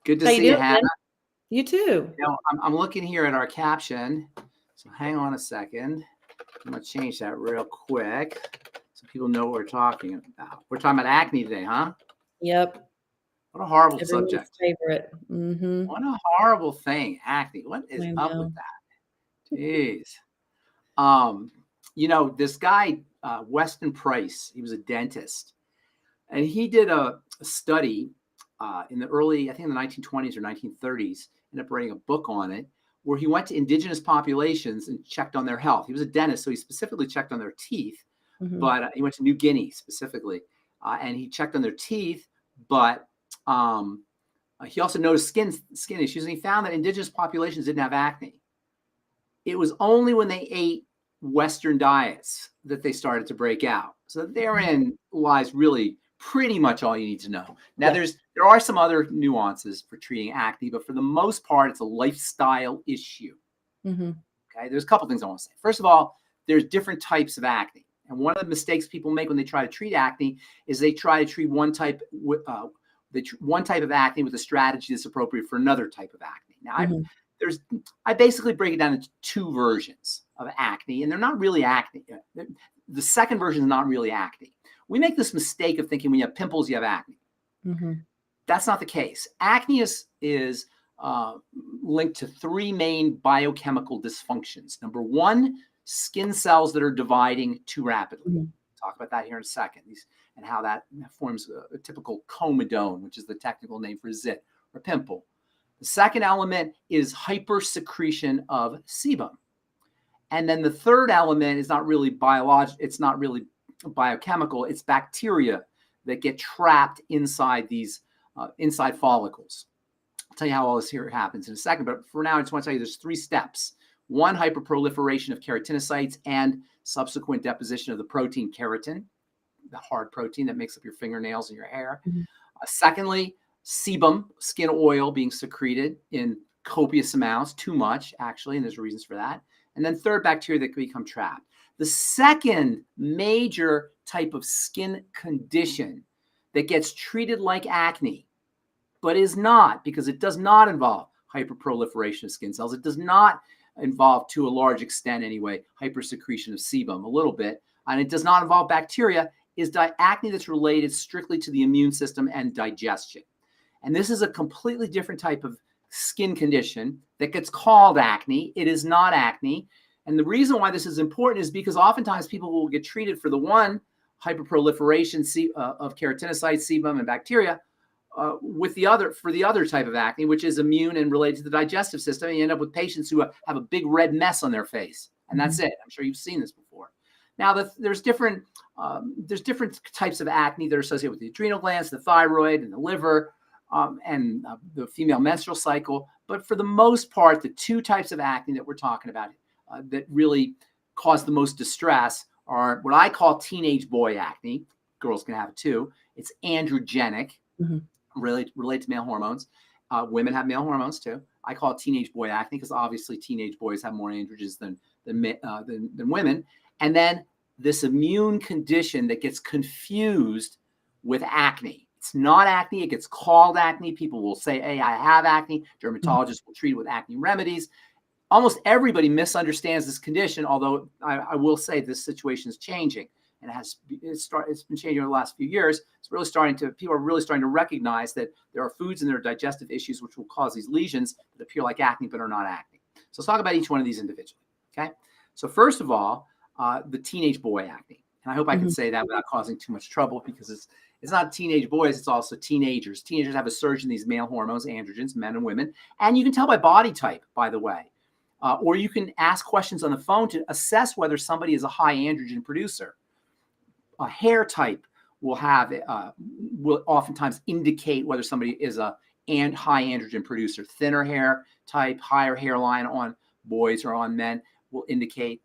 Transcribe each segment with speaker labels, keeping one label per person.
Speaker 1: Good to
Speaker 2: How you
Speaker 1: see you,
Speaker 2: doing,
Speaker 1: Hannah.
Speaker 2: man? You too.
Speaker 1: I'm looking here at our caption. So hang on a second. I'm going to change that real quick so people know what we're talking about. We're talking about acne today, huh?
Speaker 2: Yep.
Speaker 1: What a horrible
Speaker 2: Everyone's
Speaker 1: subject.
Speaker 2: favorite. Mm-hmm.
Speaker 1: What a horrible thing, acne. What is
Speaker 2: I
Speaker 1: up with
Speaker 2: know.
Speaker 1: that? Jeez. This guy, Weston Price, he was a dentist, and he did a study in the early, I think in the 1920s or 1930s, ended up writing a book on it, where he went to indigenous populations and checked on their health. He was a dentist, so he specifically checked on their teeth,
Speaker 2: Mm-hmm.
Speaker 1: but he went to New Guinea specifically, and he checked on their teeth, but he also noticed skin issues, and he found that indigenous populations didn't have acne. It was only when they ate Western diets that they started to break out. So therein lies really pretty much all you need to know. Now,
Speaker 2: Yeah.
Speaker 1: there are some other nuances for treating acne, but for the most part, it's a lifestyle issue.
Speaker 2: Mm-hmm.
Speaker 1: Okay, there's a couple things I want to say. First of all, there's different types of acne, and one of the mistakes people make when they try to treat acne is they try to treat one type of acne with a strategy that's appropriate for another type of acne. Now,
Speaker 2: Mm-hmm.
Speaker 1: I basically break it down into two versions of acne, and they're not really acne. The second version is not really acne. We make this mistake of thinking when you have pimples, you have acne.
Speaker 2: Mm-hmm.
Speaker 1: That's not the case. Acne is linked to three main biochemical dysfunctions. Number one, skin cells that are dividing too rapidly.
Speaker 2: Mm-hmm.
Speaker 1: Talk about that here in a second, and how that forms a typical comedone, which is the technical name for zit or pimple. The second element is hypersecretion of sebum. And then the third element is not really biological, it's not really biochemical, it's bacteria that get trapped inside these inside follicles. I'll tell you how all this here happens in a second, but for now, I just want to tell you there's three steps. One, hyperproliferation of keratinocytes and subsequent deposition of the protein keratin, the hard protein that makes up your fingernails and your hair.
Speaker 2: Mm-hmm.
Speaker 1: Secondly, sebum, skin oil being secreted in copious amounts, too much actually, and there's reasons for that. And then third, bacteria that can become trapped. The second major type of skin condition that gets treated like acne, but is not, because it does not involve hyperproliferation of skin cells. It does not involve, to a large extent anyway, hypersecretion of sebum, a little bit, and it does not involve bacteria, is acne that's related strictly to the immune system and digestion. And this is a completely different type of skin condition that gets called acne. It is not acne. And the reason why this is important is because oftentimes people will get treated for the one, hyperproliferation of keratinocytes, sebum, and bacteria, with the other, for the other type of acne, which is immune and related to the digestive system. And you end up with patients who have a big red mess on their face. And that's it. I'm sure you've seen this before. Now, there's different types of acne that are associated with the adrenal glands, the thyroid, and the liver, and the female menstrual cycle. But for the most part, the two types of acne that we're talking about that really cause the most distress are what I call teenage boy acne. Girls can have it too. It's androgenic,
Speaker 2: Mm-hmm.
Speaker 1: related to male hormones. Women have male hormones too. I call it teenage boy acne because obviously teenage boys have more androgens than women. And then this immune condition that gets confused with acne. It's not acne. It gets called acne. People will say, hey, I have acne. Dermatologists will treat it with acne remedies. Almost everybody misunderstands this condition, although I will say this situation is changing. And it's been changing over the last few years. People are really starting to recognize that there are foods and there are digestive issues which will cause these lesions that appear like acne but are not acne. So let's talk about each one of these individually. Okay. So first of all, the teenage boy acne. And I hope I can say that without causing too much trouble, because it's not teenage boys, it's also teenagers. Teenagers have a surge in these male hormones, androgens, men and women. And you can tell by body type, by the way. Or you can ask questions on the phone to assess whether somebody is a high androgen producer. A hair type will oftentimes indicate whether somebody is a high androgen producer. Thinner hair type, higher hairline on boys or on men will indicate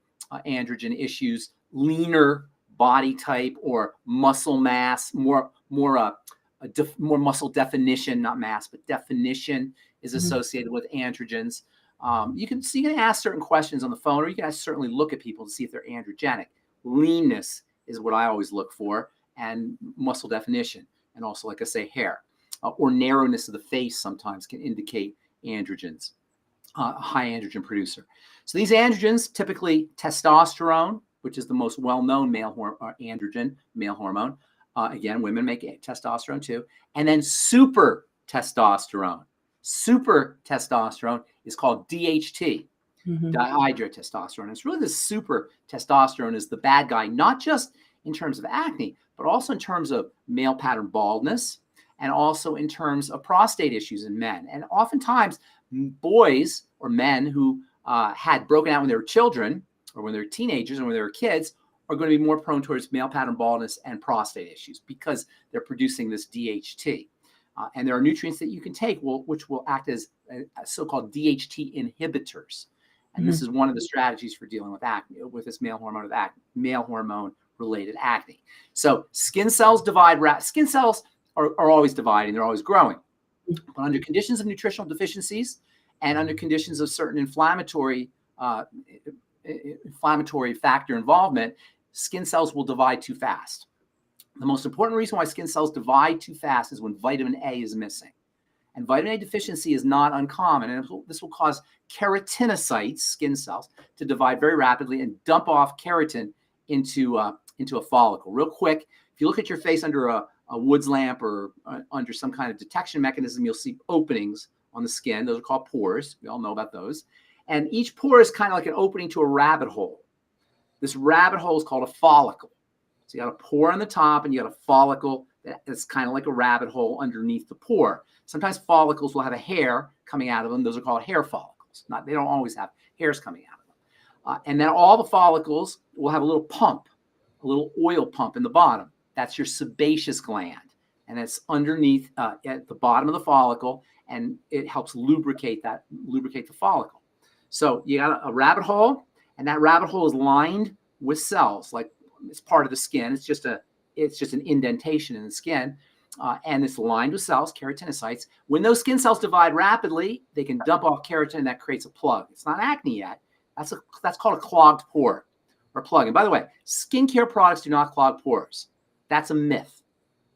Speaker 1: androgen issues. Leaner body type or muscle mass, more muscle definition, not mass, but definition is associated with androgens. You can ask certain questions on the phone, or you can certainly look at people to see if they're androgenic. Leanness is what I always look for, and muscle definition, and also, like I say, hair. or narrowness of the face sometimes can indicate androgens, a high androgen producer. So these androgens, typically testosterone, which is the most well-known androgen, male hormone. Again, women make testosterone too. And then super testosterone. Super testosterone is called DHT, dihydrotestosterone. It's really the super testosterone is the bad guy, not just in terms of acne, but also in terms of male pattern baldness and also in terms of prostate issues in men. And oftentimes, boys or men who had broken out when they were children or when they were teenagers or when they were kids are going to be more prone towards male pattern baldness and prostate issues because they're producing this DHT. And there are nutrients that you can take which will act as so-called DHT inhibitors. And this is one of the strategies for dealing with acne, with this male hormone related acne. So skin cells divide. Skin cells are always dividing. They're always growing. But under conditions of nutritional deficiencies and under conditions of certain inflammatory factor involvement, skin cells will divide too fast. The most important reason why skin cells divide too fast is when vitamin A is missing. And vitamin A deficiency is not uncommon. And this will cause keratinocytes, skin cells, to divide very rapidly and dump off keratin into a follicle. Real quick, if you look at your face under a Woods lamp or under some kind of detection mechanism, you'll see openings on the skin. Those are called pores. We all know about those. And each pore is kind of like an opening to a rabbit hole. This rabbit hole is called a follicle. So you got a pore on the top and you got a follicle that's kind of like a rabbit hole underneath the pore. Sometimes follicles will have a hair coming out of them. Those are called hair follicles. They don't always have hairs coming out of them. And then all the follicles will have a little pump, a little oil pump in the bottom. That's your sebaceous gland. And it's underneath at the bottom of the follicle, and it helps lubricate the follicle. So you got a rabbit hole, and that rabbit hole is lined with cells, like it's part of the skin. It's just an indentation in the skin, and it's lined with cells, keratinocytes. When those skin cells divide rapidly, they can dump off keratin, and that creates a plug. It's not acne yet. That's called a clogged pore or plug. And by the way, skincare products do not clog pores. That's a myth.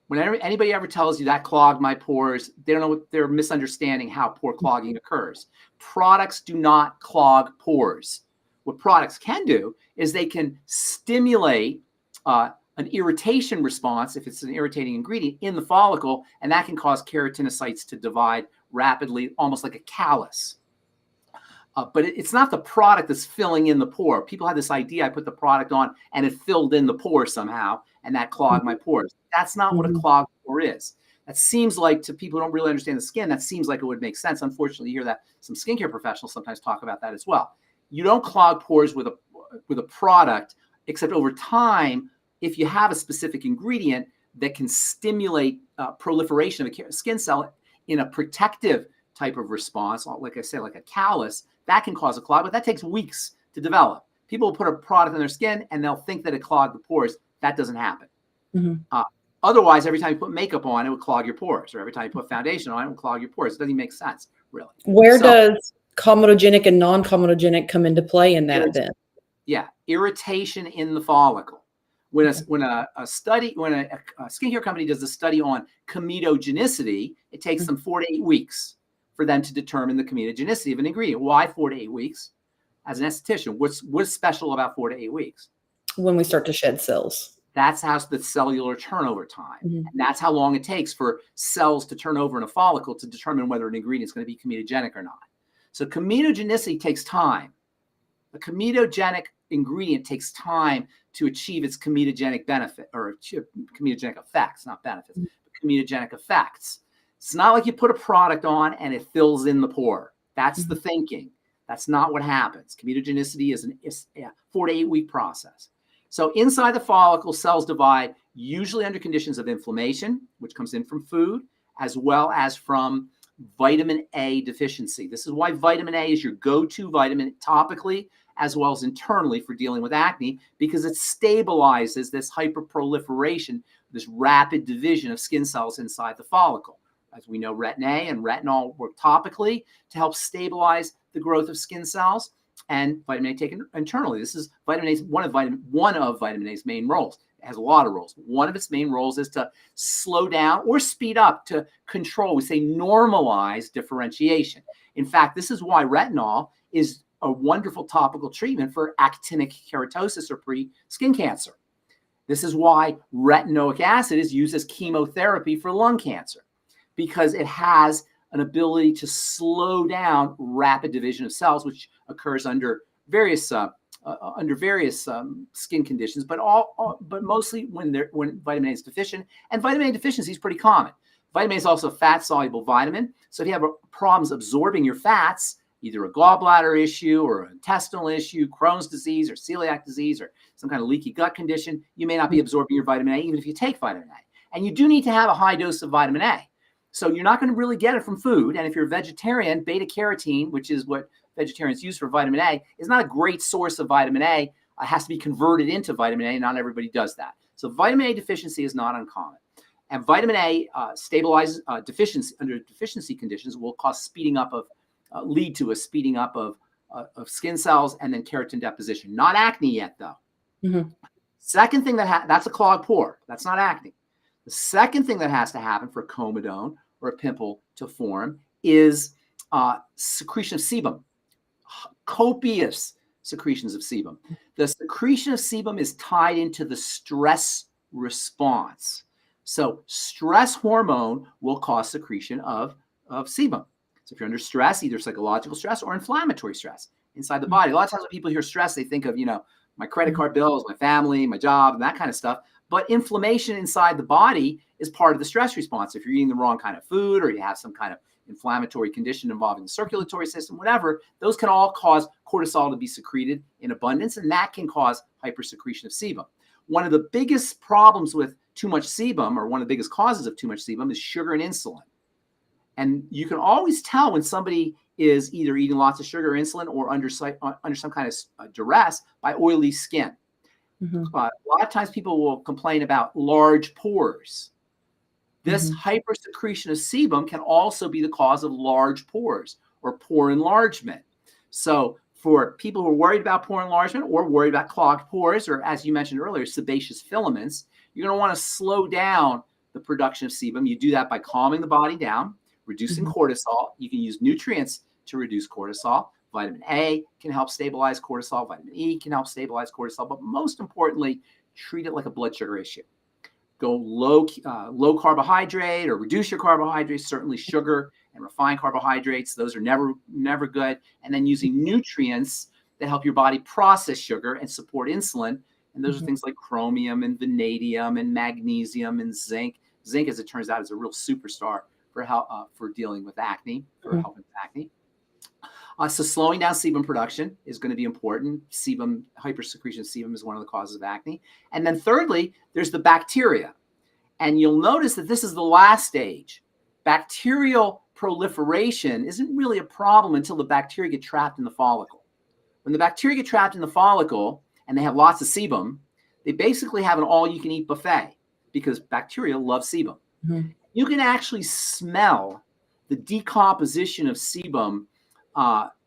Speaker 1: Whenever anybody ever tells you that clogged my pores, they don't know what they're misunderstanding how pore clogging occurs. Products do not clog pores. What products can do is they can stimulate an irritation response if it's an irritating ingredient in the follicle, and that can cause keratinocytes to divide rapidly, almost like a callus. But it's not the product that's filling in the pore. People have this idea, I put the product on and it filled in the pore somehow, and that clogged my pores. That's not what a clogged pore is. That seems like, to people who don't really understand the skin, that seems like it would make sense. Unfortunately, you hear that some skincare professionals sometimes talk about that as well. You don't clog pores with a product, except over time, if you have a specific ingredient that can stimulate proliferation of a skin cell in a protective type of response, like I said, like a callus, that can cause a clog, but that takes weeks to develop. People will put a product on their skin and they'll think that it clogged the pores. That doesn't happen. Otherwise, every time you put makeup on, it would clog your pores, or every time you put foundation on, it would clog your pores. It doesn't even make sense, really.
Speaker 2: Where does comedogenic and non-comedogenic come into play in that then?
Speaker 1: Yeah, irritation in the follicle. When a skincare company does a study on comedogenicity, it takes them 4 to 8 weeks for them to determine the comedogenicity of an ingredient. Why 4 to 8 weeks? As an esthetician, what's special about 4 to 8 weeks?
Speaker 2: When we start to shed cells.
Speaker 1: That's how the cellular turnover time. And that's how long it takes for cells to turn over in a follicle to determine whether an ingredient is going to be comedogenic or not. So comedogenicity takes time. A comedogenic ingredient takes time to achieve its comedogenic benefit, or comedogenic effects, not benefits, but comedogenic effects. It's not like you put a product on and it fills in the pore. That's the thinking. That's not what happens. Comedogenicity is a 4 to 8 week process. So inside the follicle, cells divide usually under conditions of inflammation, which comes in from food, as well as from vitamin A deficiency. This is why vitamin A is your go-to vitamin topically as well as internally for dealing with acne, because it stabilizes this hyperproliferation, this rapid division of skin cells inside the follicle. As we know, retin A and retinol work topically to help stabilize the growth of skin cells, and vitamin A taken internally. This is vitamin A, one of vitamin A's main roles. has a lot of roles. One of its main roles is to slow down or speed up, to control, we say normalize differentiation. In fact, this is why retinol is a wonderful topical treatment for actinic keratosis or pre-skin cancer. This is why retinoic acid is used as chemotherapy for lung cancer, because it has an ability to slow down rapid division of cells, which occurs under various skin conditions, but mostly when vitamin A is deficient. And vitamin A deficiency is pretty common. Vitamin A is also a fat-soluble vitamin. So if you have problems absorbing your fats, either a gallbladder issue or an intestinal issue, Crohn's disease or celiac disease or some kind of leaky gut condition, you may not be absorbing your vitamin A even if you take vitamin A. And you do need to have a high dose of vitamin A. So you're not going to really get it from food. And if you're a vegetarian, beta carotene, which is what vegetarians use for vitamin A, is not a great source of vitamin A. It has to be converted into vitamin A, and not everybody does that. So vitamin A deficiency is not uncommon. And vitamin A stabilizes deficiency under deficiency conditions will cause speeding up of lead to a speeding up of skin cells and then keratin deposition. Not acne yet, though. Mm-hmm. Second thing that's a clogged pore. That's not acne. The second thing that has to happen for a comedone or a pimple to form is secretion of sebum. Copious secretions of sebum. The secretion of sebum is tied into the stress response. So stress hormone will cause secretion of sebum. So if you're under stress, either psychological stress or inflammatory stress inside the body. A lot of times when people hear stress, they think of, my credit card bills, my family, my job, and that kind of stuff. But inflammation inside the body is part of the stress response. If you're eating the wrong kind of food or you have some kind of inflammatory condition involving the circulatory system, whatever, those can all cause cortisol to be secreted in abundance, and that can cause hypersecretion of sebum. One of the biggest problems with too much sebum, or one of the biggest causes of too much sebum, is sugar and insulin. And you can always tell when somebody is either eating lots of sugar or insulin or under some kind of duress by oily skin. Mm-hmm. A lot of times people will complain about large pores. This hypersecretion of sebum can also be the cause of large pores or pore enlargement. So for people who are worried about pore enlargement or worried about clogged pores, or as you mentioned earlier, sebaceous filaments, you're going to want to slow down the production of sebum. You do that by calming the body down, reducing cortisol. You can use nutrients to reduce cortisol. Vitamin A can help stabilize cortisol. Vitamin E can help stabilize cortisol. But most importantly, treat it like a blood sugar issue. Go low carbohydrate or reduce your carbohydrates, certainly sugar and refined carbohydrates. Those are never good. And then using nutrients that help your body process sugar and support insulin. And those are things like chromium and vanadium and magnesium and zinc. Zinc, as it turns out, is a real superstar for dealing with acne, for helping with acne. So slowing down sebum production is going to be important. Hypersecretion of sebum is one of the causes of acne. And then thirdly, there's the bacteria. And you'll notice that this is the last stage. Bacterial proliferation isn't really a problem until the bacteria get trapped in the follicle. When the bacteria get trapped in the follicle and they have lots of sebum, they basically have an all-you-can-eat buffet because bacteria love sebum. Mm-hmm. You can actually smell the decomposition of sebum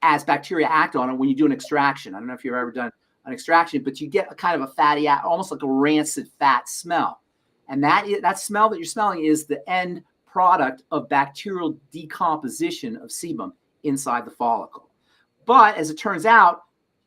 Speaker 1: as bacteria act on it when you do an extraction. I don't know if you've ever done an extraction, but you get a kind of a fatty, almost like a rancid fat smell. And that smell that you're smelling is the end product of bacterial decomposition of sebum inside the follicle. But as it turns out,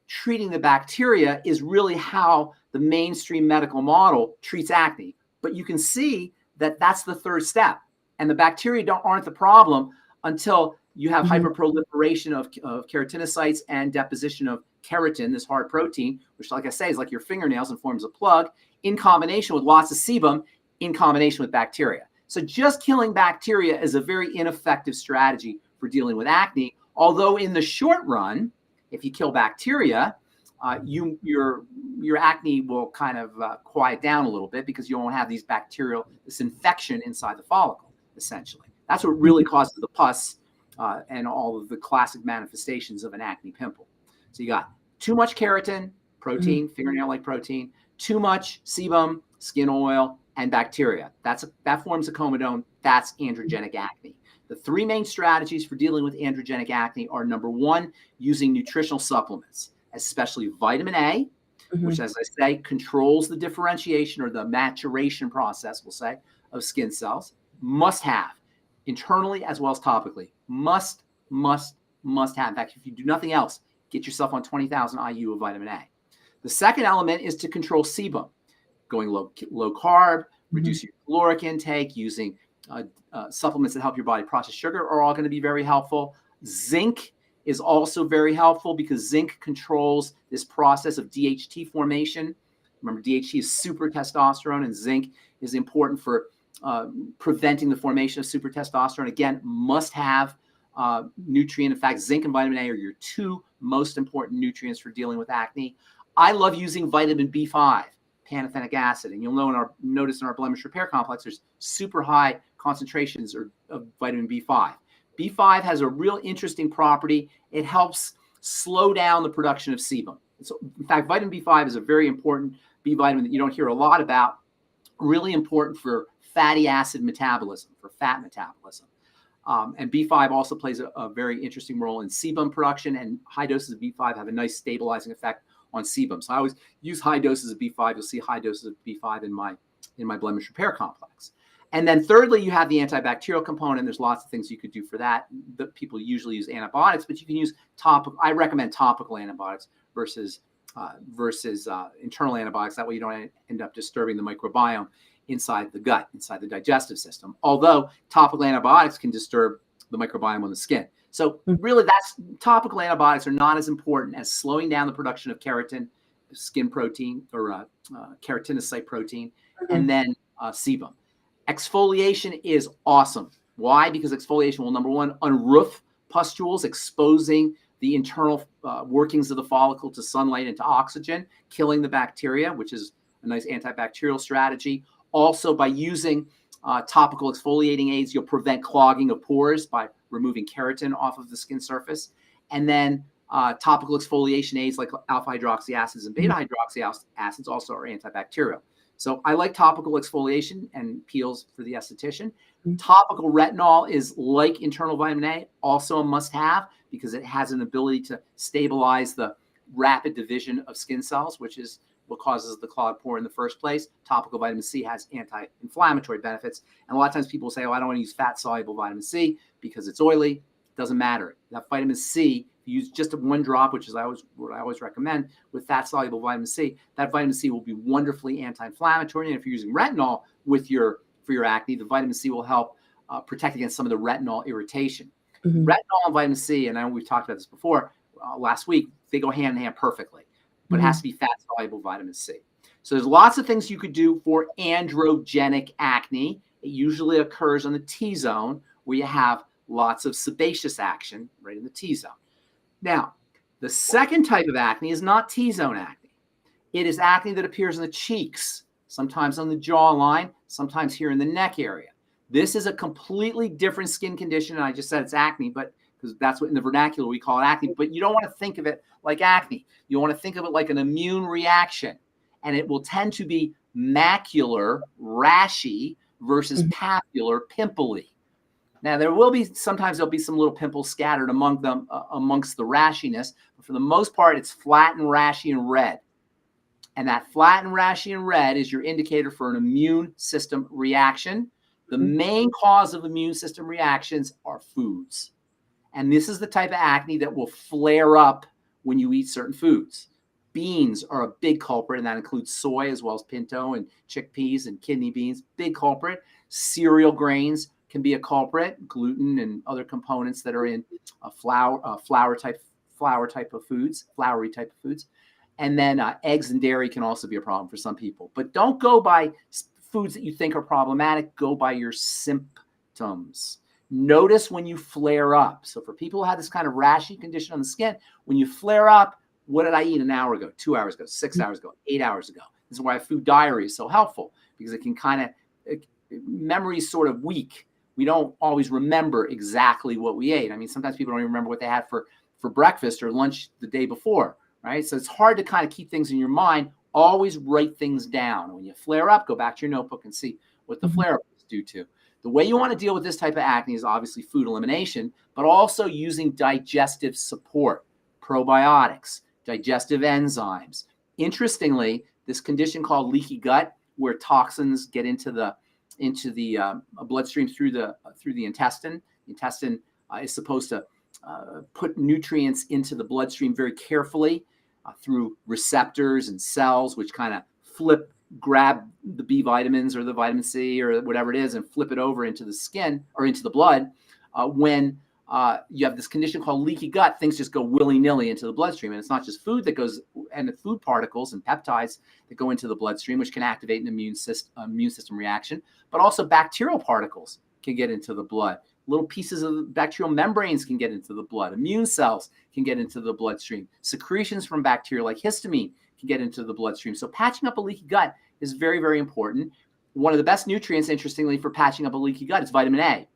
Speaker 1: treating the bacteria is really how the mainstream medical model treats acne. But you can see that that's the third step. And the bacteria aren't the problem until you have hyperproliferation of keratinocytes and deposition of keratin, this hard protein, which, like I say, is like your fingernails and forms a plug, in combination with lots of sebum, in combination with bacteria. So just killing bacteria is a very ineffective strategy for dealing with acne. Although in the short run, if you kill bacteria, your acne will kind of quiet down a little bit because you won't have this infection inside the follicle, essentially. That's what really causes the pus and all of the classic manifestations of an acne pimple. So you got too much keratin, protein, fingernail-like protein, too much sebum, skin oil, and bacteria. That forms a comedone. That's androgenic acne. The three main strategies for dealing with androgenic acne are, number one, using nutritional supplements, especially vitamin A, which, as I say, controls the differentiation or the maturation process, we'll say, of skin cells. Must have, internally as well as topically. Must have. In fact, if you do nothing else, get yourself on 20,000 IU of vitamin A. The second element is to control sebum, going low carb, reduce your caloric intake, using supplements that help your body process sugar are all going to be very helpful. Zinc is also very helpful because zinc controls this process of DHT formation. Remember, DHT is super testosterone, and zinc is important for preventing the formation of super testosterone. Again, must have nutrient. In fact, zinc and vitamin A are your two most important nutrients for dealing with acne. I love using vitamin B5, pantothenic acid, and you'll notice in our blemish repair complex, there's super high concentrations of vitamin B5. B5 has a real interesting property. It helps slow down the production of sebum. So, in fact, vitamin B5 is a very important B vitamin that you don't hear a lot about, really important for fatty acid metabolism, for fat metabolism. And B5 also plays a very interesting role in sebum production, and high doses of B5 have a nice stabilizing effect on sebum. So I always use high doses of B5. You'll see high doses of B5 in my blemish repair complex. And then thirdly, you have the antibacterial component. There's lots of things you could do for that. The people usually use antibiotics, but you can use I recommend topical antibiotics versus internal antibiotics. That way you don't end up disturbing the microbiome inside the gut, inside the digestive system. Although topical antibiotics can disturb the microbiome on the skin. So really, topical antibiotics are not as important as slowing down the production of keratin, skin protein, or keratinocyte protein, and then sebum. Exfoliation is awesome. Why? Because exfoliation will, number one, unroof pustules, exposing the internal workings of the follicle to sunlight and to oxygen, killing the bacteria, which is a nice antibacterial strategy. Also, by using topical exfoliating aids, you'll prevent clogging of pores by removing keratin off of the skin surface. And then topical exfoliation aids like alpha hydroxy acids and beta hydroxy acids also are antibacterial. So I like topical exfoliation and peels for the esthetician. Topical retinol is like internal vitamin A, also a must-have because it has an ability to stabilize the rapid division of skin cells, which is what causes the clogged pore in the first place. Topical vitamin C has anti-inflammatory benefits. And a lot of times people say, oh, I don't want to use fat-soluble vitamin C because it's oily. It doesn't matter. That vitamin C, if you use just one drop, which is what I always recommend with fat-soluble vitamin C, that vitamin C will be wonderfully anti-inflammatory. And if you're using retinol for your acne, the vitamin C will help protect against some of the retinol irritation. Retinol and vitamin C, and I know we've talked about this before last week, they go hand in hand perfectly. But it has to be fat-soluble vitamin C. So there's lots of things you could do for androgenic acne. It usually occurs on the T-zone where you have lots of sebaceous action right in the T-zone. Now, the second type of acne is not T-zone acne. It is acne that appears in the cheeks, sometimes on the jawline, sometimes here in the neck area. This is a completely different skin condition, and I just said it's acne, but because that's what in the vernacular we call it acne, but you don't want to think of it like acne. You want to think of it like an immune reaction, and it will tend to be macular, rashy, versus papular, pimply. Now, sometimes there'll be some little pimples scattered amongst the rashiness, but for the most part, it's flat and rashy and red. And that flat and rashy and red is your indicator for an immune system reaction. The main cause of immune system reactions are foods. And this is the type of acne that will flare up when you eat certain foods. Beans are a big culprit, and that includes soy as well as pinto and chickpeas and kidney beans, big culprit. Cereal grains can be a culprit, gluten and other components that are in flour type of foods, floury type of foods. And then eggs and dairy can also be a problem for some people. But don't go by foods that you think are problematic. Go by your symptoms. Notice when you flare up. So for people who have this kind of rashy condition on the skin, when you flare up, what did I eat an hour ago, 2 hours ago, 6 hours ago, 8 hours ago? This is why food diary is so helpful, because it can memory is sort of weak. We don't always remember exactly what we ate. I mean, sometimes people don't even remember what they had for breakfast or lunch the day before, right? So it's hard to kind of keep things in your mind. Always write things down. When you flare up, go back to your notebook and see what the flare up is due to. The way you want to deal with this type of acne is obviously food elimination, but also using digestive support, probiotics, digestive enzymes, Interestingly, this condition called leaky gut, where toxins get into the bloodstream through the intestine. The intestine is supposed to put nutrients into the bloodstream very carefully through receptors and cells, which kind of grab the B vitamins or the vitamin C or whatever it is and flip it over into the skin or into the blood. When you have this condition called leaky gut, things just go willy-nilly into the bloodstream. And it's not just food that goes, and the food particles and peptides that go into the bloodstream, which can activate an immune system reaction, but also bacterial particles can get into the blood. Little pieces of bacterial membranes can get into the blood. Immune cells can get into the bloodstream. Secretions from bacteria like histamine can get into the bloodstream. So patching up a leaky gut is very, very important. One of the best nutrients, interestingly, for patching up a leaky gut is vitamin A.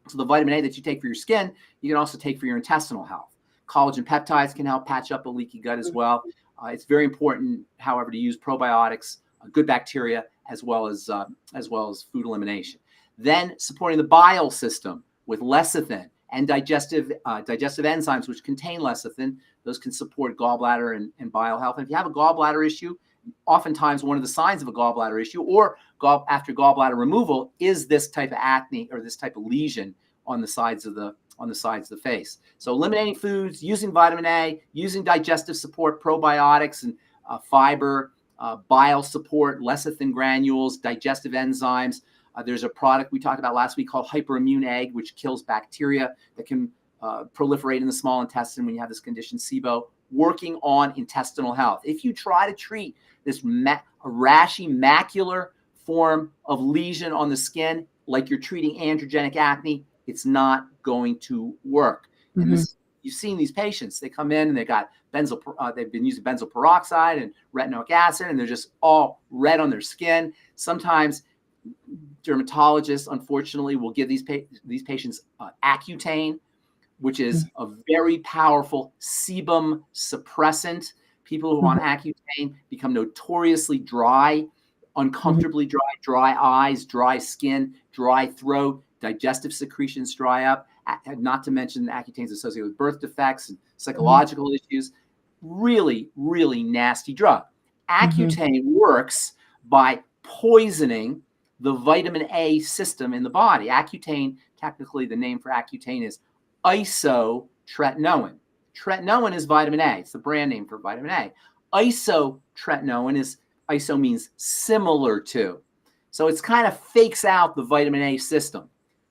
Speaker 1: So the vitamin A that you take for your skin, you can also take for your intestinal health. Collagen peptides can help patch up a leaky gut as well. It's very important, however, to use probiotics, good bacteria, as well as food elimination. Then supporting the bile system with lecithin and digestive enzymes, which contain lecithin. Those can support gallbladder and bile health. And if you have a gallbladder issue, oftentimes one of the signs of a gallbladder issue or after gallbladder removal is this type of acne or this type of lesion on the sides of the face. So eliminating foods, using vitamin A, using digestive support, probiotics and fiber, bile support, lecithin granules, digestive enzymes. There's a product we talked about last week called hyperimmune egg, which kills bacteria that can proliferate in the small intestine when you have this condition, SIBO, working on intestinal health. If you try to treat this rashy macular form of lesion on the skin like you're treating androgenic acne, it's not going to work. And this, you've seen these patients, they come in and they've been using benzoyl peroxide and retinoic acid, and they're just all red on their skin. Sometimes dermatologists, unfortunately, will give these patients Accutane, which is a very powerful sebum suppressant. People who are on Accutane become notoriously dry, uncomfortably dry eyes, dry skin, dry throat, digestive secretions dry up, not to mention Accutane is associated with birth defects and psychological issues. Really, really nasty drug. Accutane works by poisoning the vitamin A system in the body. Accutane, technically the name for Accutane is isotretinoin. Tretinoin is vitamin A. It's the brand name for vitamin A. Isotretinoin is, iso means similar to. So it's kind of fakes out the vitamin A system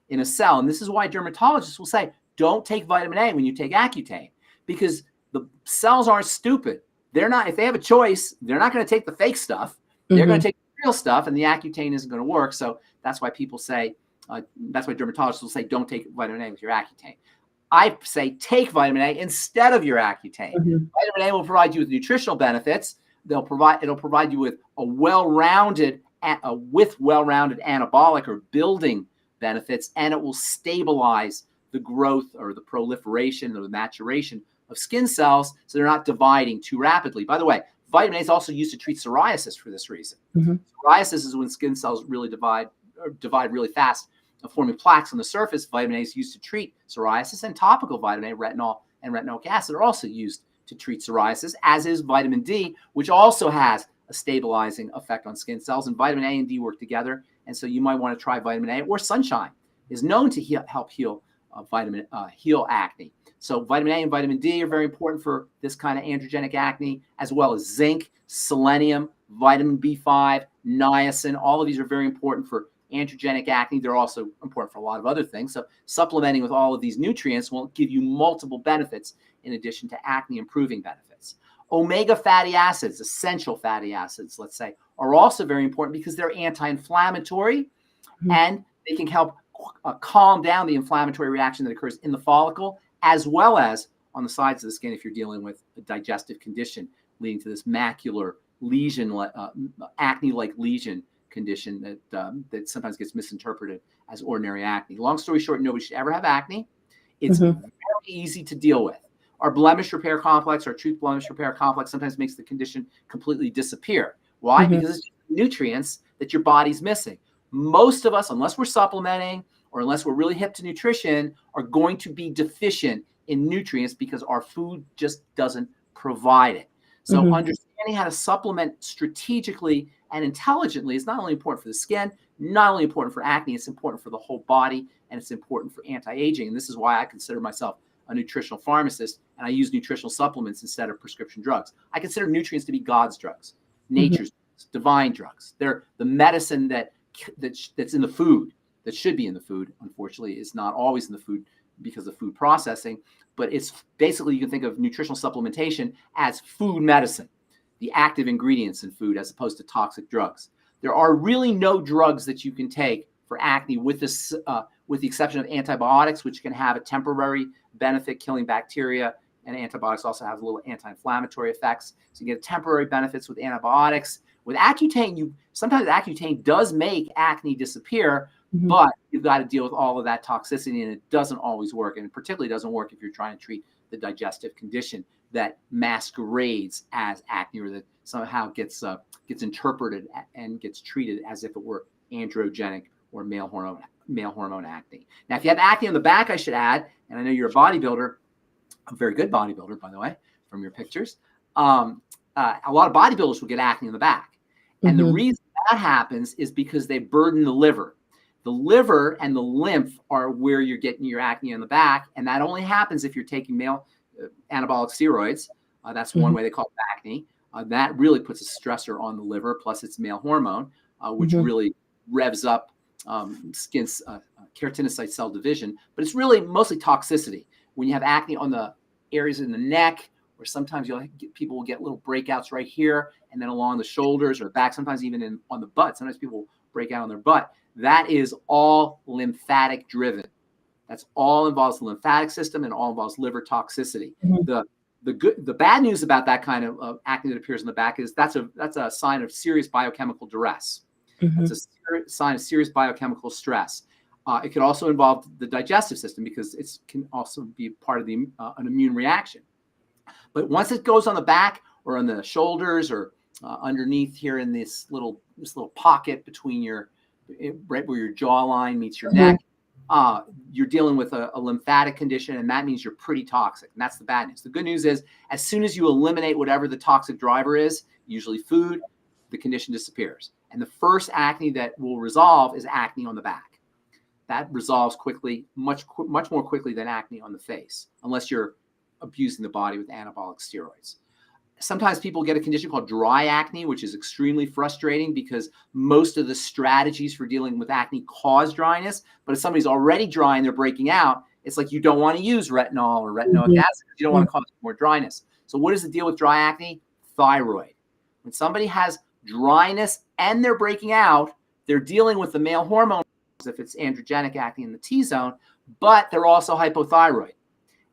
Speaker 1: in a cell. And this is why dermatologists will say, don't take vitamin A when you take Accutane, because the cells aren't stupid. They're not, if they have a choice, they're not going to take the fake stuff. They're going to take the real stuff, and the Accutane isn't going to work. So that's why people say, that's why dermatologists will say, don't take vitamin A with your Accutane. I say take vitamin A instead of your Accutane. Vitamin A will provide you with nutritional benefits. It'll provide you with a well-rounded anabolic or building benefits, and it will stabilize the growth or the proliferation or the maturation of skin cells so they're not dividing too rapidly. By the way, vitamin A is also used to treat psoriasis for this reason. Psoriasis is when skin cells really divide really fast, forming plaques on the surface. Vitamin A is used to treat psoriasis, and topical vitamin A, retinol, and retinoic acid are also used to treat psoriasis, as is vitamin D, which also has a stabilizing effect on skin cells. And vitamin A and D work together. And so you might want to try vitamin A, or sunshine is known to help heal acne. So vitamin A and vitamin D are very important for this kind of androgenic acne, as well as zinc, selenium, vitamin B5, niacin. All of these are very important for androgenic acne. They're also important for a lot of other things. So supplementing with all of these nutrients will give you multiple benefits in addition to acne improving benefits. Omega fatty acids, essential fatty acids, let's say, are also very important because they're anti-inflammatory and they can help calm down the inflammatory reaction that occurs in the follicle, as well as on the sides of the skin if you're dealing with a digestive condition leading to this macular lesion, acne-like lesion condition that sometimes gets misinterpreted as ordinary acne. Long story short, nobody should ever have acne. It's very easy to deal with. Our blemish repair complex, our truth blemish repair complex, sometimes makes the condition completely disappear. Why? Because it's nutrients that your body's missing. Most of us, unless we're supplementing or unless we're really hip to nutrition, are going to be deficient in nutrients because our food just doesn't provide it. So understanding understanding how to supplement strategically and intelligently is not only important for the skin, not only important for acne, it's important for the whole body, and it's important for anti-aging. And this is why I consider myself a nutritional pharmacist, and I use nutritional supplements instead of prescription drugs. I consider nutrients to be God's drugs, nature's drugs, divine drugs. They're the medicine that's in the food, that should be in the food. Unfortunately, is not always in the food because of food processing, but it's basically, you can think of nutritional supplementation as food medicine, the active ingredients in food as opposed to toxic drugs. There are really no drugs that you can take for acne with the exception of antibiotics, which can have a temporary benefit killing bacteria, and antibiotics also have a little anti-inflammatory effects. So you get temporary benefits with antibiotics. With Accutane, sometimes Accutane does make acne disappear, but you've got to deal with all of that toxicity, and it doesn't always work. And it particularly doesn't work if you're trying to treat the digestive condition that masquerades as acne, or that somehow gets interpreted and gets treated as if it were androgenic or male hormone acne. Now, if you have acne on the back, I should add, and I know you're a bodybuilder, a very good bodybuilder, by the way, from your pictures. A lot of bodybuilders will get acne on the back. And the reason that happens is because they burden the liver. The liver and the lymph are where you're getting your acne on the back. And that only happens if you're taking male anabolic steroids. That's one way they call it acne. That really puts a stressor on the liver, plus it's male hormone, which really revs up skin's keratinocyte cell division. But it's really mostly toxicity. When you have acne on the areas in the neck, or sometimes people will get little breakouts right here, and then along the shoulders or the back, sometimes even on the butt. Sometimes people break out on their butt. That is all lymphatic driven. That's all involves the lymphatic system and all involves liver toxicity. The bad news about that kind of acne that appears in the back is that's a sign of serious biochemical duress. That's a sign of serious biochemical stress. It could also involve the digestive system because it can also be part of an immune reaction. But once it goes on the back or on the shoulders or underneath here in this little pocket between right where your jawline meets your neck, you're dealing with a lymphatic condition, and that means you're pretty toxic. And that's the bad news. The good news is, as soon as you eliminate whatever the toxic driver is, usually food, the condition disappears. And the first acne that will resolve is acne on the back. That resolves quickly, much more quickly than acne on the face, unless you're abusing the body with anabolic steroids. Sometimes people get a condition called dry acne, which is extremely frustrating because most of the strategies for dealing with acne cause dryness. But if somebody's already dry and they're breaking out, it's like you don't want to use retinol or retinoic acid. You don't want to cause more dryness. So what is the deal with dry acne? Thyroid. When somebody has dryness and they're breaking out, they're dealing with the male hormone, if it's androgenic acne in the T-zone, but they're also hypothyroid.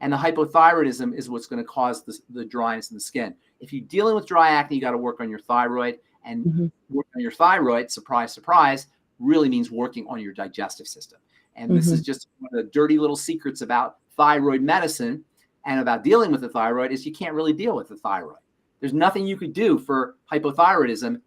Speaker 1: And the hypothyroidism is what's going to cause the dryness in the skin. If you're dealing with dry acne, you got to work on your thyroid. And working on your thyroid, surprise, surprise, really means working on your digestive system. And this is just one of the dirty little secrets about thyroid medicine and about dealing with the thyroid is you can't really deal with the thyroid. There's nothing you could do for hypothyroidism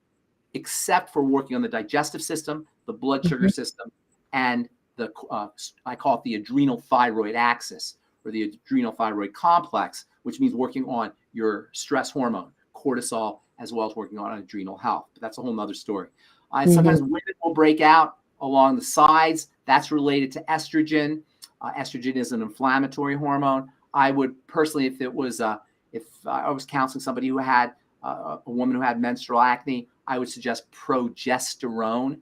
Speaker 1: except for working on the digestive system, the blood sugar system, and I call it the adrenal thyroid axis, or the adrenal thyroid complex, which means working on your stress hormone, cortisol, as well as working on adrenal health. But that's a whole nother story. Sometimes women will break out along the sides. That's related to estrogen. Estrogen is an inflammatory hormone. I would personally, if I was counseling somebody who had a woman who had menstrual acne, I would suggest progesterone,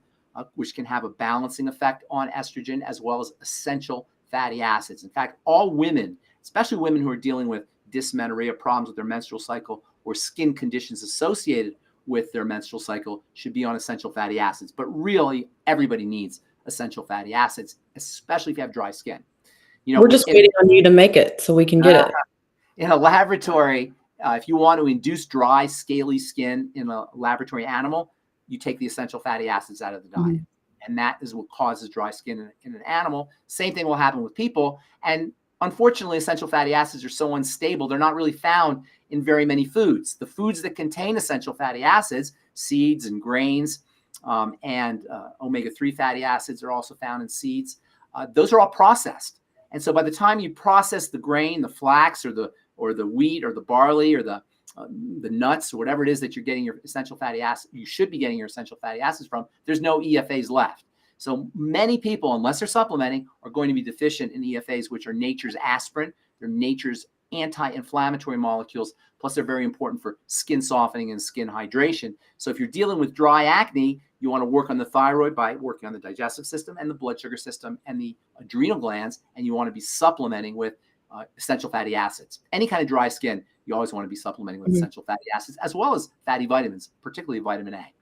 Speaker 1: which can have a balancing effect on estrogen, as well as essential fatty acids. In fact, all women, especially women who are dealing with dysmenorrhea, problems with their menstrual cycle, or skin conditions associated with their menstrual cycle, should be on essential fatty acids. But really, everybody needs essential fatty acids, especially if you have dry skin.
Speaker 2: We're just waiting on you to make it so we can get it.
Speaker 1: In a laboratory, if you want to induce dry, scaly skin in a laboratory animal, you take the essential fatty acids out of the diet. And that is what causes dry skin in an animal. Same thing will happen with people. And unfortunately, essential fatty acids are so unstable, they're not really found in very many foods. The foods that contain essential fatty acids, seeds and grains, and omega-3 fatty acids are also found in seeds. Those are all processed. And so by the time you process the grain, the flax or the wheat or the barley or the the nuts or whatever it is that you're getting your essential fatty acid, you should be getting your essential fatty acids from, there's no EFAs left. So many people, unless they're supplementing, are going to be deficient in EFAs, which are nature's aspirin. They're nature's anti-inflammatory molecules. Plus, they're very important for skin softening and skin hydration. So if you're dealing with dry acne, you want to work on the thyroid by working on the digestive system and the blood sugar system and the adrenal glands. And you want to be supplementing with essential fatty acids. Any kind of dry skin, you always want to be supplementing with essential fatty acids, as well as fatty vitamins, particularly vitamin A.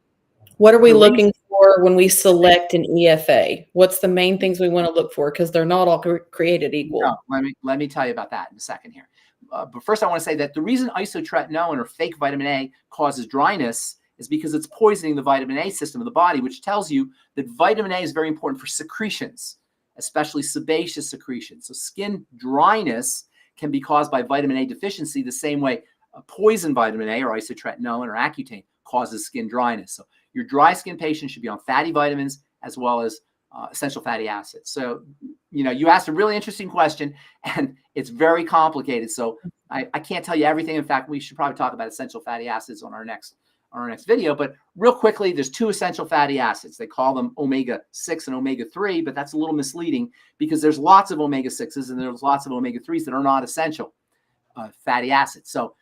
Speaker 2: What are we looking for when we select an EFA? What's the main things we want to look for? Because they're not all created equal.
Speaker 1: No, let me tell you about that in a second here. But first, I want to say that the reason isotretinoin or fake vitamin A causes dryness is because it's poisoning the vitamin A system of the body, which tells you that vitamin A is very important for secretions, especially sebaceous secretions. So skin dryness can be caused by vitamin A deficiency the same way poison vitamin A or isotretinoin or Accutane causes skin dryness. So your dry skin patient should be on fatty vitamins as well as essential fatty acids. So, you asked a really interesting question, and it's very complicated. So I can't tell you everything. In fact, we should probably talk about essential fatty acids on our next video. But real quickly, there's two essential fatty acids. They call them omega-6 and omega-3, but that's a little misleading because there's lots of omega-6s and there's lots of omega-3s that are not essential fatty acids. So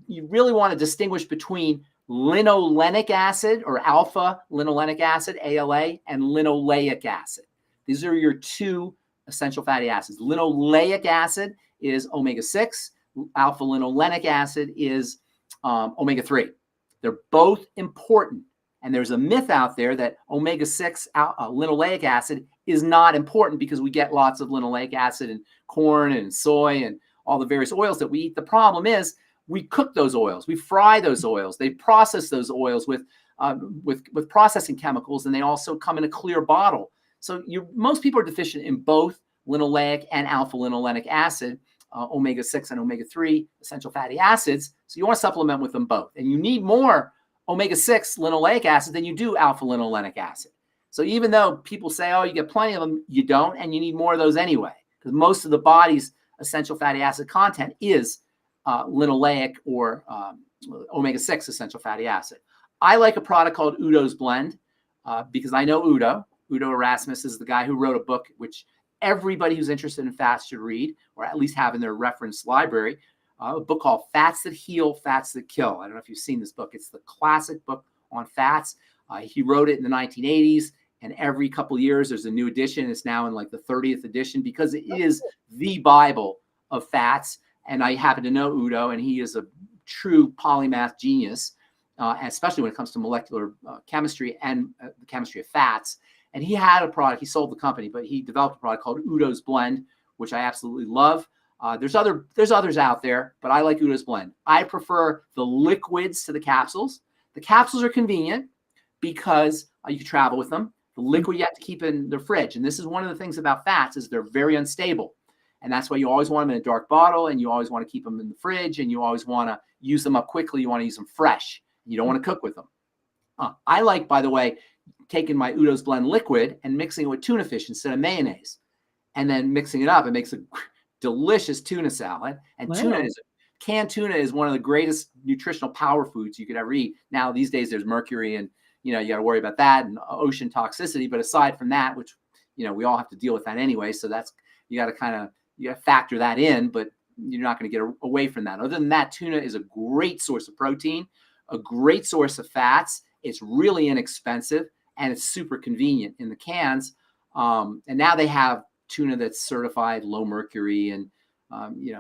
Speaker 1: you really want to distinguish between linolenic acid or alpha linolenic acid, ALA, and linoleic acid. These are your two essential fatty acids. Linoleic acid is omega-6. Alpha linolenic acid is omega-3. They're both important. And there's a myth out there that omega-6 linoleic acid is not important because we get lots of linoleic acid in corn and soy and all the various oils that we eat. The problem is we cook those oils, we fry those oils, they process those oils with processing chemicals, and they also come in a clear bottle. So most people are deficient in both linoleic and alpha linolenic acid, omega-6 and omega-3 essential fatty acids. So you want to supplement with them both. And you need more omega-6 linoleic acid than you do alpha linolenic acid. So even though people say, oh, you get plenty of them, you don't, and you need more of those anyway, because most of the body's essential fatty acid content is linoleic or omega-6 essential fatty acid. I like a product called Udo's Blend because I know Udo. Udo Erasmus is the guy who wrote a book which everybody who's interested in fats should read, or at least have in their reference library, a book called Fats That Heal, Fats That Kill. I don't know if you've seen this book. It's the classic book on fats. He wrote it in the 1980s, and every couple of years there's a new edition. It's now in like the 30th edition because it is the Bible of fats. And I happen to know Udo, and he is a true polymath genius, especially when it comes to molecular chemistry and the chemistry of fats. And he had a product, he sold the company, but he developed a product called Udo's Blend, which I absolutely love. There's others out there, but I like Udo's Blend. I prefer the liquids to the capsules. The capsules are convenient because you can travel with them. The liquid you have to keep in the fridge. And this is one of the things about fats is they're very unstable. And that's why you always want them in a dark bottle, and you always want to keep them in the fridge, and you always want to use them up quickly. You want to use them fresh. You don't want to cook with them. I like, by the way, taking my Udo's Blend liquid and mixing it with tuna fish instead of mayonnaise, and then mixing it up. It makes a delicious tuna salad. And
Speaker 2: Wow.
Speaker 1: Canned tuna is one of the greatest nutritional power foods you could ever eat. Now, these days, there's mercury, and you got to worry about that and ocean toxicity. But aside from that, which we all have to deal with that anyway, so that's you got to factor that in, but you're not going to get away from that. Other than that, tuna is a great source of protein, a great source of fats. It's really inexpensive, and it's super convenient in the cans. And now they have tuna that's certified low mercury and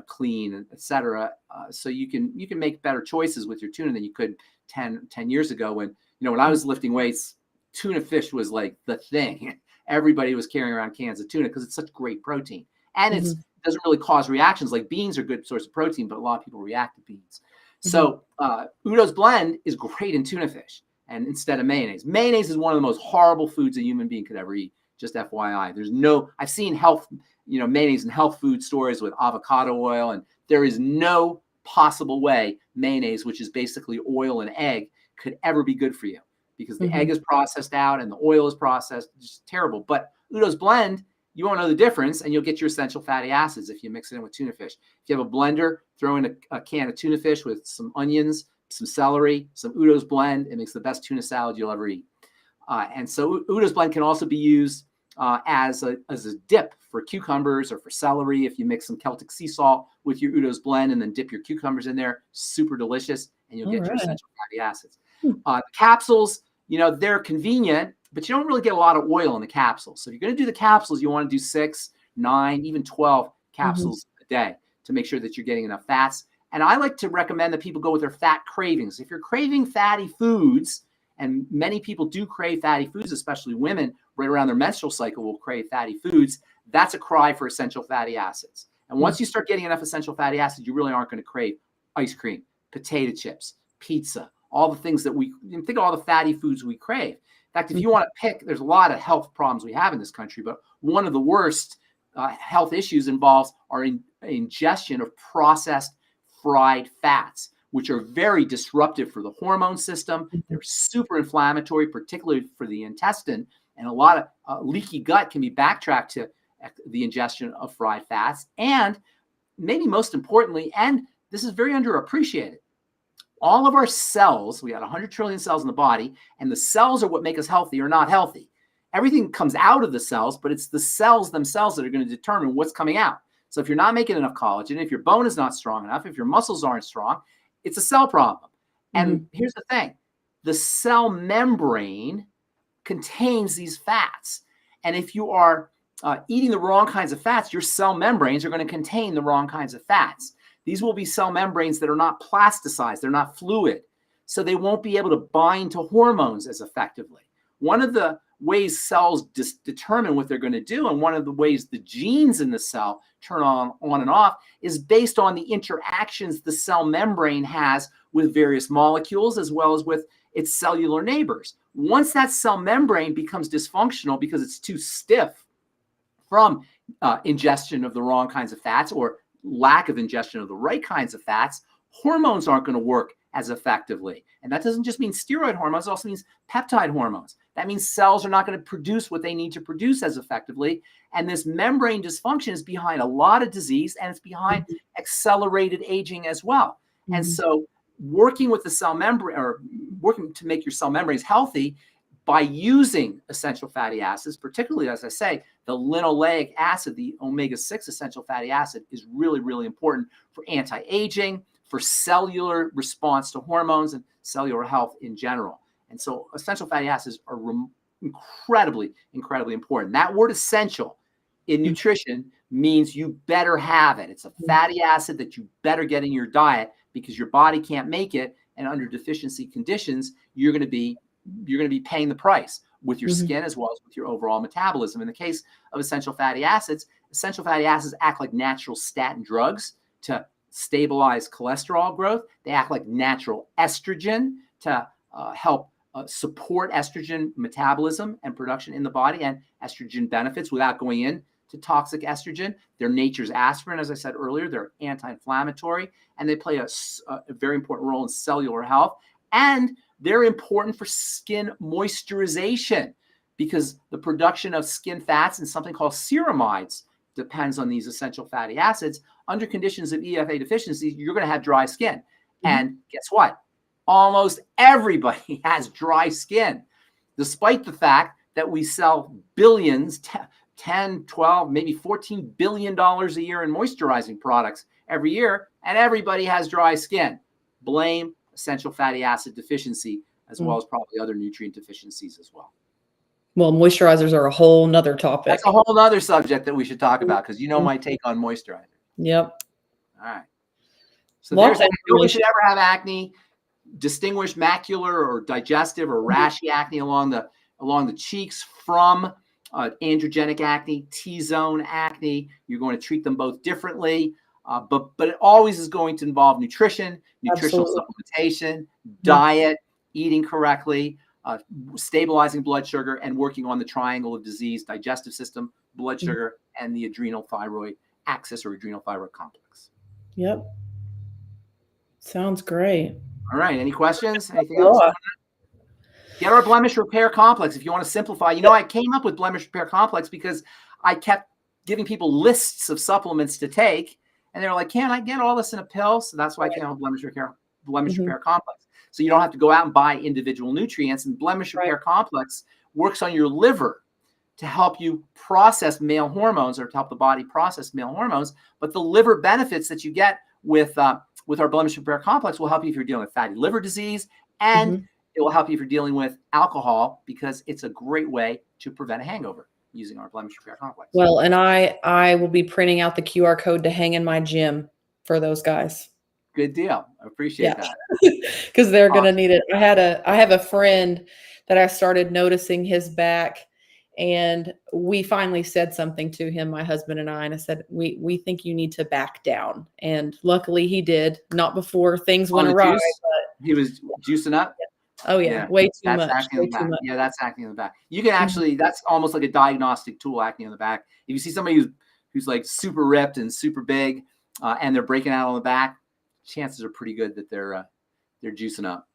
Speaker 1: clean, et cetera. So you can make better choices with your tuna than you could 10 years ago when I was lifting weights, tuna fish was like the thing. Everybody was carrying around cans of tuna because it's such great protein. And it doesn't really cause reactions. Like beans are a good source of protein, but a lot of people react to beans. So Udo's Blend is great in tuna fish, and instead of mayonnaise. Mayonnaise is one of the most horrible foods a human being could ever eat. Just FYI. I've seen mayonnaise in health food stores with avocado oil, and there is no possible way mayonnaise, which is basically oil and egg, could ever be good for you because the egg is processed out and the oil is processed. It's just terrible. But Udo's Blend you won't know the difference, and you'll get your essential fatty acids if you mix it in with tuna fish. If you have a blender, throw in a can of tuna fish with some onions, some celery, some Udo's blend. It makes the best tuna salad you'll ever eat. And so Udo's blend can also be used as a dip for cucumbers or for celery. If you mix some Celtic sea salt with your Udo's blend and then dip your cucumbers in there, super delicious, and you'll get your essential fatty acids. The capsules, they're convenient, but you don't really get a lot of oil in the capsules. So if you're going to do the capsules, you want to do 6, 9, even 12 capsules a day to make sure that you're getting enough fats. And I like to recommend that people go with their fat cravings. If you're craving fatty foods, and many people do crave fatty foods, especially women right around their menstrual cycle will crave fatty foods, that's a cry for essential fatty acids. And once you start getting enough essential fatty acids, you really aren't going to crave ice cream, potato chips, pizza, all the things that think of all the fatty foods we crave. In fact, if you want to pick, there's a lot of health problems we have in this country, but one of the worst health issues involves our ingestion of processed fried fats, which are very disruptive for the hormone system. They're super inflammatory, particularly for the intestine. And a lot of leaky gut can be backtracked to the ingestion of fried fats. And maybe most importantly, and this is very underappreciated, all of our cells, we got 100 trillion cells in the body, and the cells are what make us healthy or not healthy. Everything comes out of the cells, but it's the cells themselves that are going to determine what's coming out. So if you're not making enough collagen, if your bone is not strong enough, if your muscles aren't strong, it's a cell problem. And here's the thing. The cell membrane contains these fats. And if you are eating the wrong kinds of fats, your cell membranes are going to contain the wrong kinds of fats. These will be cell membranes that are not plasticized. They're not fluid. So they won't be able to bind to hormones as effectively. One of the ways cells determine what they're going to do, and one of the ways the genes in the cell turn on and off, is based on the interactions the cell membrane has with various molecules as well as with its cellular neighbors. Once that cell membrane becomes dysfunctional because it's too stiff from ingestion of the wrong kinds of fats or lack of ingestion of the right kinds of fats, hormones aren't going to work as effectively. And that doesn't just mean steroid hormones, it also means peptide hormones. That means cells are not going to produce what they need to produce as effectively. And this membrane dysfunction is behind a lot of disease, and it's behind accelerated aging as well. And so working with the cell membrane, or working to make your cell membranes healthy by using essential fatty acids, particularly, as I say, the linoleic acid, the omega-6 essential fatty acid, is really, really important for anti-aging, for cellular response to hormones, and cellular health in general. And so essential fatty acids are incredibly, incredibly important. That word essential in nutrition means you better have it. It's a fatty acid that you better get in your diet because your body can't make it. And under deficiency conditions, you're going to be paying the price with your skin as well as with your overall metabolism. In the case of essential fatty acids act like natural statin drugs to stabilize cholesterol growth. They act like natural estrogen to help support estrogen metabolism and production in the body and estrogen benefits without going into toxic estrogen. They're nature's aspirin, as I said earlier. They're anti-inflammatory, and they play a very important role in cellular health. And they're important for skin moisturization because the production of skin fats and something called ceramides depends on these essential fatty acids. Under conditions of EFA deficiency, you're going to have dry skin. And guess what? Almost everybody has dry skin, despite the fact that we sell billions, 10, 12, maybe $14 billion a year in moisturizing products every year, and everybody has dry skin. Blame essential fatty acid deficiency, as well as probably other nutrient deficiencies as well.
Speaker 2: Well, moisturizers are a whole nother topic.
Speaker 1: That's a whole other subject that we should talk about because my take on moisturizer.
Speaker 2: Yep.
Speaker 1: All right. So there's nobody should ever have acne, distinguished macular or digestive or rashy acne along the cheeks from androgenic acne, T-zone acne. You're going to treat them both differently, but it always is going to involve nutrition, nutritional supplementation, diet, eating correctly, stabilizing blood sugar, and working on the triangle of disease: digestive system, blood sugar, and the adrenal thyroid axis or adrenal thyroid complex.
Speaker 2: Yep. Sounds great.
Speaker 1: All right. Any questions? Anything else? Get our blemish repair complex if you want to simplify. I came up with blemish repair complex because I kept giving people lists of supplements to take, and they were like, "Can I get all this in a pill?" So that's why I came up with blemish repair complex. So you don't have to go out and buy individual nutrients. And blemish repair complex works on your liver to help you process male hormones, or to help the body process male hormones. But the liver benefits that you get with our blemish repair complex will help you if you're dealing with fatty liver disease, and it will help you if you're dealing with alcohol, because it's a great way to prevent a hangover using our blemish repair complex.
Speaker 2: Well, and I will be printing out the QR code to hang in my gym for those guys.
Speaker 1: Good deal. I appreciate that.
Speaker 2: Because they're going to need it. I have a friend that I started noticing his back, and we finally said something to him, my husband and I said, we think you need to back down. And luckily he did, not before things went awry. But
Speaker 1: he was juicing up.
Speaker 2: Oh yeah. Way too much.
Speaker 1: Way too much. Yeah, that's acne on the back. You can actually, that's almost like a diagnostic tool, acne on the back. If you see somebody who's like super ripped and super big, and they're breaking out on the back, chances are pretty good that they're juicing up.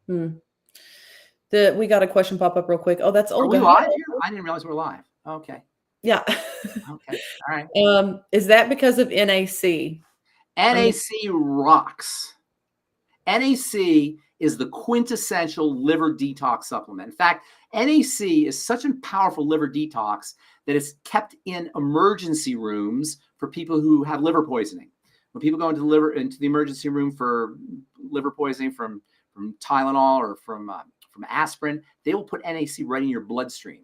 Speaker 2: We got a question pop up real quick. Oh, that's
Speaker 1: Are we live here? I didn't realize we're live. Okay.
Speaker 2: Yeah.
Speaker 1: Okay. All right.
Speaker 2: Is that because of NAC?
Speaker 1: NAC rocks. NAC is the quintessential liver detox supplement. In fact, NAC is such a powerful liver detox that it's kept in emergency rooms for people who have liver poisoning. When people go into the emergency room for liver poisoning from Tylenol or from aspirin, they will put NAC right in your bloodstream.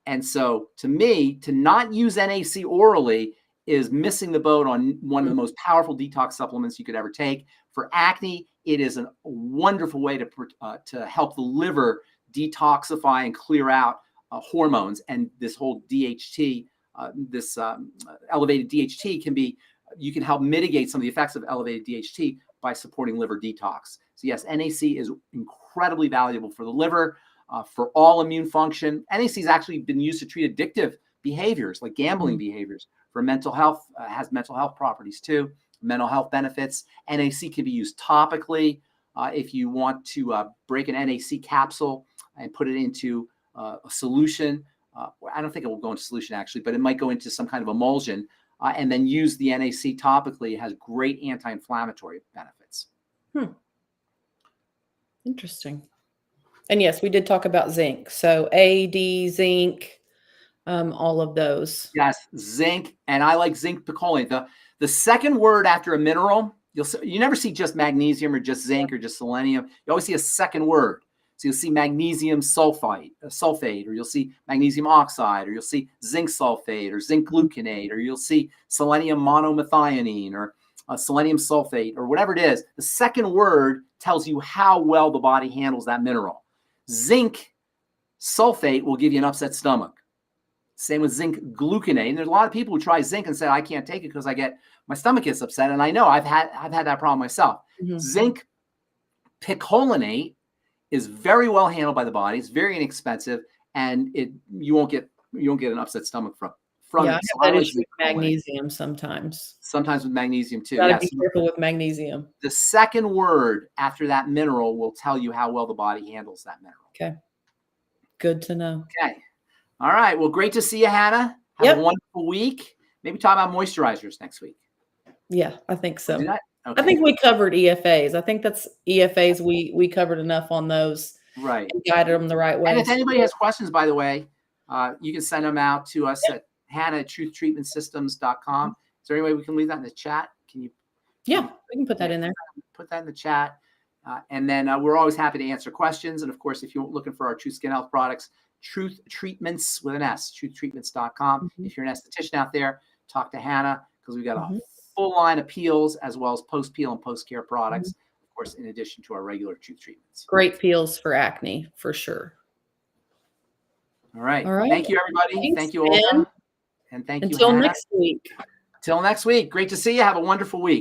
Speaker 1: And so, to me, to not use NAC orally is missing the boat on one of the most powerful detox supplements you could ever take. For acne, it is a wonderful way to help the liver detoxify and clear out hormones. And this whole DHT, elevated DHT you can help mitigate some of the effects of elevated DHT by supporting liver detox. So yes, NAC is incredibly valuable for the liver, for all immune function. NAC has actually been used to treat addictive behaviors like gambling behaviors. For mental health, has mental health properties too, mental health benefits. NAC can be used topically if you want to break an NAC capsule and put it into a solution. I don't think it will go into solution actually, but it might go into some kind of emulsion. And then use the NAC topically. It has great anti-inflammatory benefits.
Speaker 2: Interesting. And yes, we did talk about zinc. So A, D, zinc, all of those.
Speaker 1: Yes, zinc. And I like zinc picolinate. The second word after a mineral, you never see just magnesium or just zinc or just selenium. You always see a second word. So you'll see magnesium sulfate, or you'll see magnesium oxide, or you'll see zinc sulfate, or zinc gluconate, or you'll see selenium monomethionine, or selenium sulfate, or whatever it is. The second word tells you how well the body handles that mineral. Zinc sulfate will give you an upset stomach. Same with zinc gluconate. And there's a lot of people who try zinc and say, I can't take it because my stomach gets upset. And I know I've had that problem myself. Zinc picolinate is very well handled by the body. It's very inexpensive, and you won't get an upset stomach from
Speaker 2: yeah,
Speaker 1: it.
Speaker 2: I have that issue with magnesium sometimes.
Speaker 1: Sometimes with magnesium too.
Speaker 2: Gotta be careful with magnesium.
Speaker 1: The second word after that mineral will tell you how well the body handles that mineral.
Speaker 2: Okay. Good to know.
Speaker 1: Okay. All right. Well, great to see you, Hannah. Have a wonderful week. Maybe talk about moisturizers next week.
Speaker 2: Yeah, I think so.
Speaker 1: Okay.
Speaker 2: I think we covered EFAs. I think that's EFAs. We covered enough on those.
Speaker 1: Right.
Speaker 2: And guided them the right way.
Speaker 1: And if anybody has questions, by the way, you can send them out to us at hannah@truthtreatmentsystems.com. Is there any way we can leave that in the chat? Can you?
Speaker 2: Yeah, we can put that in there.
Speaker 1: Put that in the chat. And then we're always happy to answer questions. And of course, if you're looking for our Truth Skin Health products, Truth Treatments with an S, truthtreatments.com. If you're an esthetician out there, talk to Hannah, because we've got a full line of peels as well as post-peel and post-care products, of course, in addition to our regular Truth treatments.
Speaker 2: Great peels for acne, for sure.
Speaker 1: All right. Thank you, everybody.
Speaker 2: Thanks,
Speaker 1: thank you, Olga. And thank you,
Speaker 2: Until
Speaker 1: Hannah.
Speaker 2: next week.
Speaker 1: Till next week. Great to see you. Have a wonderful week.